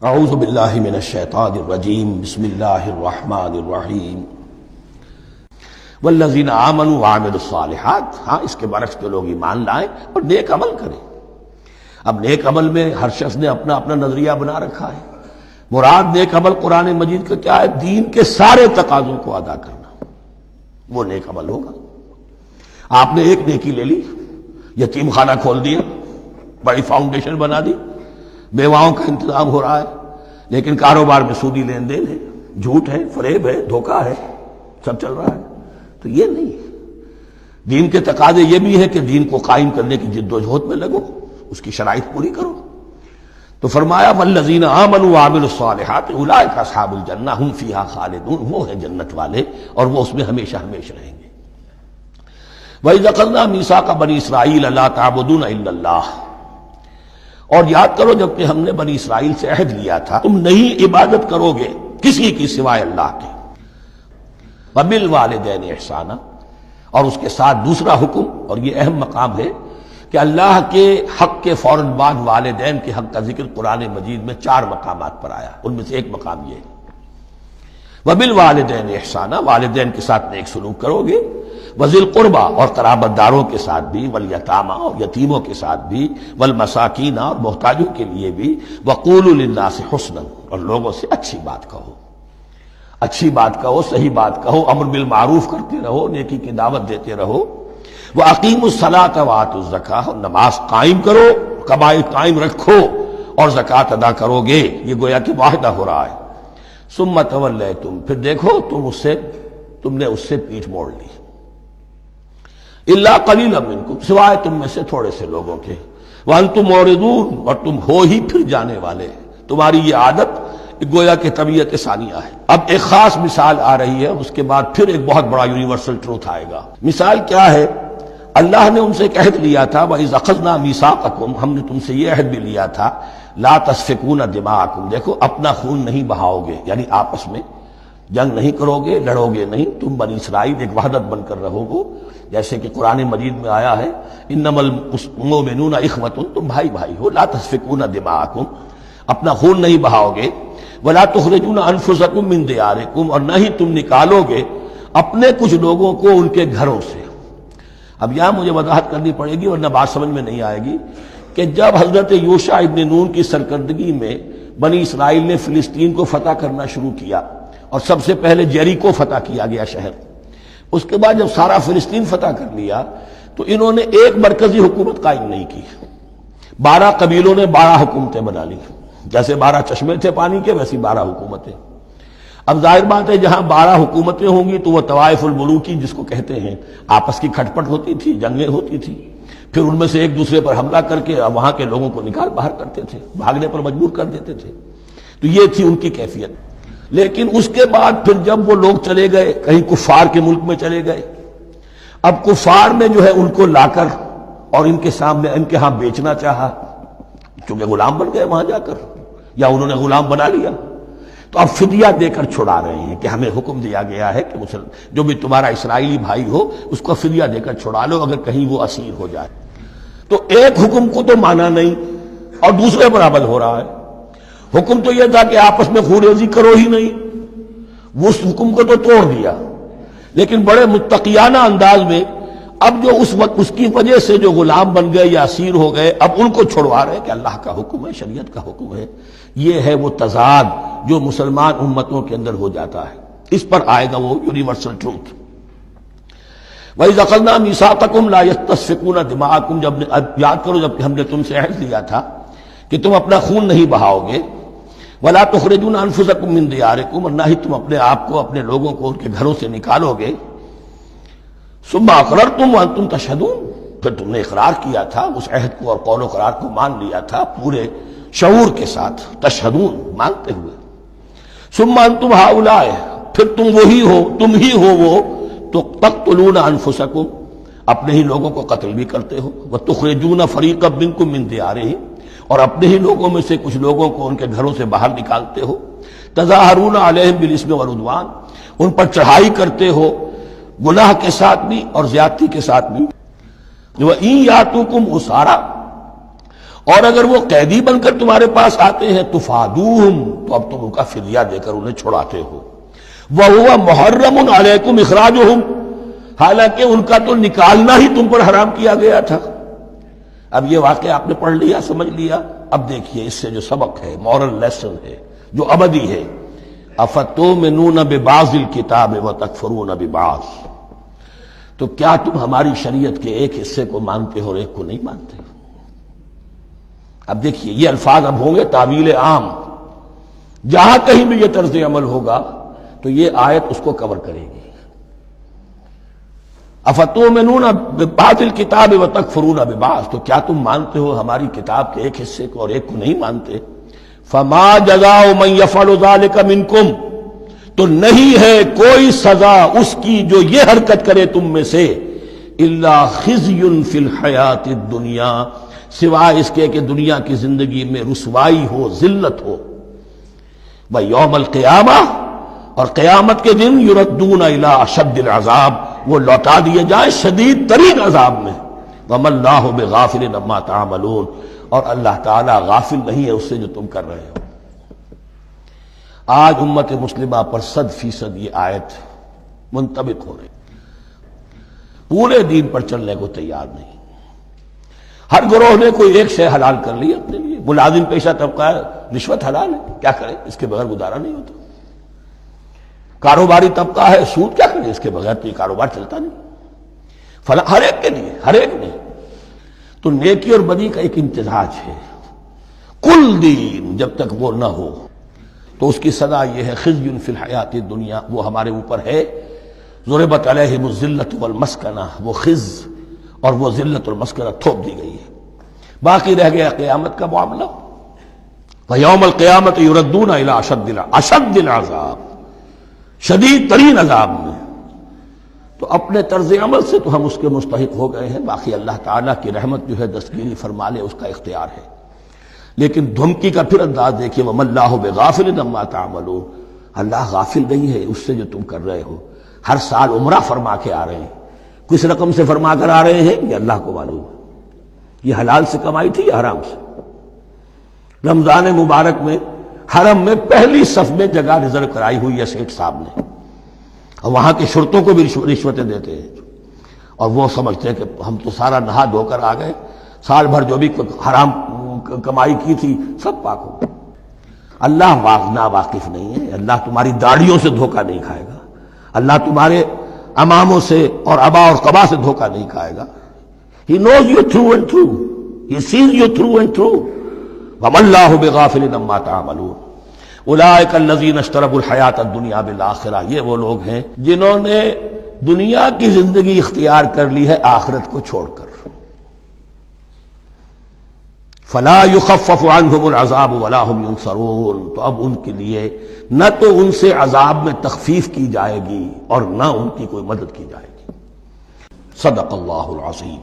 اعوذ باللہ من الشیطان الرجیم بسم اللہ الرحمن الرحیم والذین آمنوا وعملوا الصالحات. ہاں، اس کے برعکس جو لوگ ایمان لائیں اور نیک عمل کریں. اب نیک عمل میں ہر شخص نے اپنا اپنا نظریہ بنا رکھا ہے. مراد نیک عمل قرآن مجید کا کیا ہے؟ دین کے سارے تقاضوں کو ادا کرنا، وہ نیک عمل ہوگا. آپ نے ایک نیکی لے لی، یتیم خانہ کھول دیا، بڑی فاؤنڈیشن بنا دی، بیواؤں کا انتظام ہو رہا ہے، لیکن کاروبار میں سودی لین دین ہے، جھوٹ ہے، فریب ہے، دھوکہ ہے، سب چل رہا ہے. تو یہ نہیں. دین کے تقاضے یہ بھی ہے کہ دین کو قائم کرنے کی جد و جہد میں لگو، اس کی شرائط پوری کرو. تو فرمایا والذین آمنوا وعملوا الصالحات اولئک اصحاب الجنہ ہم فیہا خالدون. وہ ہیں جنت والے اور وہ اس میں ہمیشہ ہمیشہ رہیں گے. وَإِذْ أَخَذْنَا مِيثَاقَ بَنِي إِسْرَائِيلَ لَا تَعْبُدُونَ إِلَّا اللَّهَ. اور یاد کرو جب کہ ہم نے بنی اسرائیل سے عہد لیا تھا تم نہیں عبادت کرو گے کسی کی سوائے اللہ کے. وَبِالْوَالِدَيْنِ إِحْسَانًا. اور اس کے ساتھ دوسرا حکم، اور یہ اہم مقام ہے کہ اللہ کے حق کے فوراً بعد والدین کے حق کا ذکر قرآن مجید میں 4 مقامات پر آیا. ان میں سے ایک مقام یہ ہے وَبِالْوَالِدَيْنِ إِحْسَانًا. والدین کے ساتھ نیک سلوک کرو گے. وَذِي الْقُرْبَى. اور قرابت داروں کے ساتھ بھی. وَالْيَتَامَى. اور یتیموں کے ساتھ بھی. وَالْمَسَاكِينَ. اور محتاجوں کے لیے بھی. وَقُولُوا لِلنَّاسِ حُسْنًا. اور لوگوں سے اچھی بات کہو، اچھی بات کہو، صحیح بات کہو، امر بالمعروف کرتے رہو، نیکی کی دعوت دیتے رہو. وَأَقِيمُوا الصَّلَاةَ وَآتُوا الزَّكَاةَ. اور نماز قائم کرو، قواعد قائم رکھو اور زکوٰۃ ادا کرو گے. یہ گویا کہ معاہدہ ہو رہا ہے. ثُمَّ تَوَلَّيْتُمْ. پھر دیکھو تم نے اس سے پیٹھ موڑ لی. إِلَّا قَلِيلًا مِنْكُمْ. سوائے تم میں سے تھوڑے سے لوگوں کے. وَأَنْتُمْ مُعْرِضُونَ. اور تم ہو ہی پھر جانے والے. تمہاری یہ عادت گویا کہ طبیعت ثانیہ ہے. اب ایک خاص مثال آ رہی ہے، اس کے بعد پھر ایک بہت بڑا یونیورسل ٹروتھ آئے گا. مثال کیا ہے؟ اللہ نے ان سے ایک عہد لیا تھا وَإِذْ أَخَذْنَا مِيثَاقَكُمْ. ہم نے تم سے یہ عہد بھی لیا تھا لَا تَسْفِكُونَ دِمَاءَكُمْ. دیکھو اپنا خون نہیں بہاؤ گے، یعنی آپس میں جنگ نہیں کرو گے، لڑو گے نہیں. تم بنی اسرائیل ایک وحدت بن کر رہو گے، جیسے کہ قرآن مجید میں آیا ہے انما المؤمنون اخوۃ. تم بھائی بھائی ہو. لا تسفکون دماءکم. اپنا خون نہیں بہاؤ گے. ولا تخرجون انفسکم من دیارکم. اور نہ ہی تم نکالو گے اپنے کچھ لوگوں کو ان کے گھروں سے. اب یہاں مجھے وضاحت کرنی پڑے گی ورنہ بات سمجھ میں نہیں آئے گی کہ جب حضرت یوشع ابن نون کی سرکردگی میں بنی اسرائیل نے فلسطین کو فتح کرنا شروع کیا اور سب سے پہلے جیریکو فتح کیا گیا شہر. اس کے بعد جب سارا فلسطین فتح کر لیا تو انہوں نے ایک مرکزی حکومت قائم نہیں کی. 12 قبیلوں نے 12 حکومتیں بنا لی. جیسے 12 چشمے تھے پانی کے، ویسی 12 حکومتیں. اب ظاہر بات ہے جہاں 12 حکومتیں ہوں گی تو وہ طوائف الملوکی جس کو کہتے ہیں، آپس کی کھٹ پٹ ہوتی تھی، جنگیں ہوتی تھی. پھر ان میں سے ایک دوسرے پر حملہ کر کے وہاں کے لوگوں کو نکال باہر کرتے تھے، بھاگنے پر مجبور کر دیتے تھے. تو یہ تھی ان کی کیفیت. لیکن اس کے بعد پھر جب وہ لوگ چلے گئے کہیں کفار کے ملک میں چلے گئے، اب کفار نے جو ہے ان کو لا کر اور ان کے سامنے ان کے ہاں بیچنا چاہا، چونکہ غلام بن گئے وہاں جا کر، یا انہوں نے غلام بنا لیا. تو اب فدیہ دے کر چھڑا رہے ہیں کہ ہمیں حکم دیا گیا ہے کہ جو بھی تمہارا اسرائیلی بھائی ہو اس کو فدیہ دے کر چھڑا لو اگر کہیں وہ اسیر ہو جائے. تو ایک حکم کو تو مانا نہیں اور دوسرے پر عمل ہو رہا ہے. حکم تو یہ تھا کہ آپس میں خون ریزی کرو ہی نہیں، وہ اس حکم کو تو توڑ دیا. لیکن بڑے متقیانہ انداز میں اب جو اس وقت اس کی وجہ سے جو غلام بن گئے یا اسیر ہو گئے، اب ان کو چھڑوا رہے کہ اللہ کا حکم ہے، شریعت کا حکم ہے. یہ ہے وہ تضاد جو مسلمان امتوں کے اندر ہو جاتا ہے. اس پر آئے گا وہ یونیورسل ٹروتھ. وَإِذْ أَخَذْنَا مِيثَاقَكُمْ لَا يَسْتَسْفِكُونَ دِمَاءَكُمْ. جب یاد کرو جب ہم نے تم سے عہد لیا تھا کہ تم اپنا خون نہیں بہاؤ گے. وَلَا تُخْرِجُونَ أَنفُسَكُم مِّن دِيَارِكُمْ. اور نہ ہی تم اپنے آپ کو، اپنے لوگوں کو ان کے گھروں سے نکالو گے. ثُمَّ أَقْرَرْتُمْ وَأَنْتُمْ تَشْهَدُونَ. پھر تم نے اقرار کیا تھا، اس عہد کو اور قول و قرار کو مان لیا تھا پورے شعور کے ساتھ، تشہدون مانتے ہوئے. ثُمَّ أَنْتُمْ هَؤُلَاءِ. پھر تم وہی ہو، تم ہی ہو وہ تو تقتلون أنفسكم. اپنے ہی لوگوں کو قتل بھی کرتے ہو. وَتُخْرِجُونَ فَرِيقًا مِّنكُم مِّن دِيَارِهِمْ. اور اپنے ہی لوگوں میں سے کچھ لوگوں کو ان کے گھروں سے باہر نکالتے ہو. تظاہرون علیہم بالاسم والعدوان. ان پر چڑھائی کرتے ہو گناہ کے ساتھ بھی اور زیادتی کے ساتھ بھی. وَإِن يَأْتُوكُمْ أُسَارَىٰ. اور اگر وہ قیدی بن کر تمہارے پاس آتے ہیں تفادوہم، تو اب تم ان کا فدیہ دے کر انہیں چھڑاتے ہو۔ وَهُوَ مُحَرَّمٌ عَلَيْكُمْ إِخْرَاجُهُمْ، حالانکہ ان کا تو نکالنا ہی تم پر حرام کیا گیا تھا۔ اب یہ واقعہ آپ نے پڑھ لیا، سمجھ لیا، اب دیکھیے اس سے جو سبق ہے، مورل لیسن ہے جو ابدی ہے، اَفَتُؤْمِنُونَ بِبَعْضِ الْكِتَابِ وَتَكْفُرُونَ بِبَعْضٍ، تو کیا تم ہماری شریعت کے ایک حصے کو مانتے ہو اور ایک کو نہیں مانتے؟ اب دیکھیے یہ الفاظ اب ہوں گے تعویل عام، جہاں کہیں بھی یہ طرز عمل ہوگا تو یہ آیت اس کو کور کرے گی۔ افتؤمنون ببعض الکتاب وتکفرون ببعض، تو کیا تم مانتے ہو ہماری کتاب کے ایک حصے کو اور ایک کو نہیں مانتے؟ فما جزاء من یفعل ذلک منکم، تو نہیں ہے کوئی سزا اس کی جو یہ حرکت کرے تم میں سے، الا خزی فی الحیات الدنیا، سوائے اس کے کہ دنیا کی زندگی میں رسوائی ہو، ذلت ہو، ویوم القیامہ، اور قیامت کے دن یردون الی اشد العذاب، وہ لوٹا دیے جائیں شدید ترین عذاب میں۔ وما اللہ بغافل عما تعملون، اور اللہ تعالیٰ غافل نہیں ہے اس سے جو تم کر رہے ہو۔ آج امت مسلمہ پر 100% یہ آیت منطبق ہو رہی، پورے دین پر چلنے کو تیار نہیں۔ ہر گروہ نے کوئی ایک شے حلال کر لی اپنے لیے، ملازم پیشہ طبقہ ہے، رشوت حلال ہے، کیا کرے اس کے بغیر گزارا نہیں ہوتا۔ کاروباری طبقہ ہے، سود، کیا کرے اس کے بغیر تو یہ کاروبار چلتا نہیں۔ فلاں ہر ایک کے لیے، ہر ایک نے تو نیکی اور بدی کا ایک امتزاج ہے۔ کل دین جب تک وہ نہ ہو تو اس کی سزا یہ ہے خزی فی الحیات الدنیا، وہ ہمارے اوپر ہے ضربت علیہم الذلۃ والمسکنہ، وہ خز اور وہ ذلت اور مسکنہ تھوپ دی گئی ہے۔ باقی رہ گیا قیامت کا معاملہ، ویوم القیامت یردون الی اشد العذاب، شدید ترین عذاب میں۔ تو اپنے طرز عمل سے تو ہم اس کے مستحق ہو گئے ہیں، باقی اللہ تعالیٰ کی رحمت جو ہے دستگیری فرما لے اس کا اختیار ہے۔ لیکن دھمکی کا پھر انداز دیکھیے، وَمَا اللَّهُ بِغَافِلٍ عَمَّا تَعْمَلُونَ، اللہ غافل نہیں ہے اس سے جو تم کر رہے ہو۔ ہر سال عمرہ فرما کے آ رہے ہیں، کس رقم سے فرما کر آ رہے ہیں یہ اللہ کو معلوم ہے، یہ حلال سے کمائی تھی یا حرام سے۔ رمضان مبارک میں حرم میں پہلی صف میں جگہ ریزرو کرائی ہوئی ہے سیٹھ صاحب نے، اور وہاں کے شرطوں کو بھی رشوتیں دیتے ہیں، اور وہ سمجھتے ہیں کہ ہم تو سارا نہا دھو کر آ گئے، سال بھر جو بھی حرام کمائی کی تھی سب پاک ہو گئی۔ اللہ نا واقف نہیں ہے، اللہ تمہاری داڑھیوں سے دھوکہ نہیں کھائے گا، اللہ تمہارے اماموں سے اور ابا اور قبا سے دھوکہ نہیں کھائے گا۔ He knows you through and through, He sees you through and through۔ وَمَا اللَّهُ بِغَافِلٍ عَمَّا تَعْمَلُونَ أُولَٰئِكَ الَّذِينَ اشْتَرَوُا الْحَيَاةَ الدُّنْيَا بِالْآخِرَةِ، یہ وہ لوگ ہیں جنہوں نے دنیا کی زندگی اختیار کر لی ہے آخرت کو چھوڑ کر۔ فَلَا يُخَفَّفُ عَنْهُمُ الْعَذَابُ وَلَا هُمْ يُنصَرُونَ، تو اب ان کے لیے نہ تو ان سے عذاب میں تخفیف کی جائے گی اور نہ ان کی کوئی مدد کی جائے گی۔ صدق اللہ العظیم۔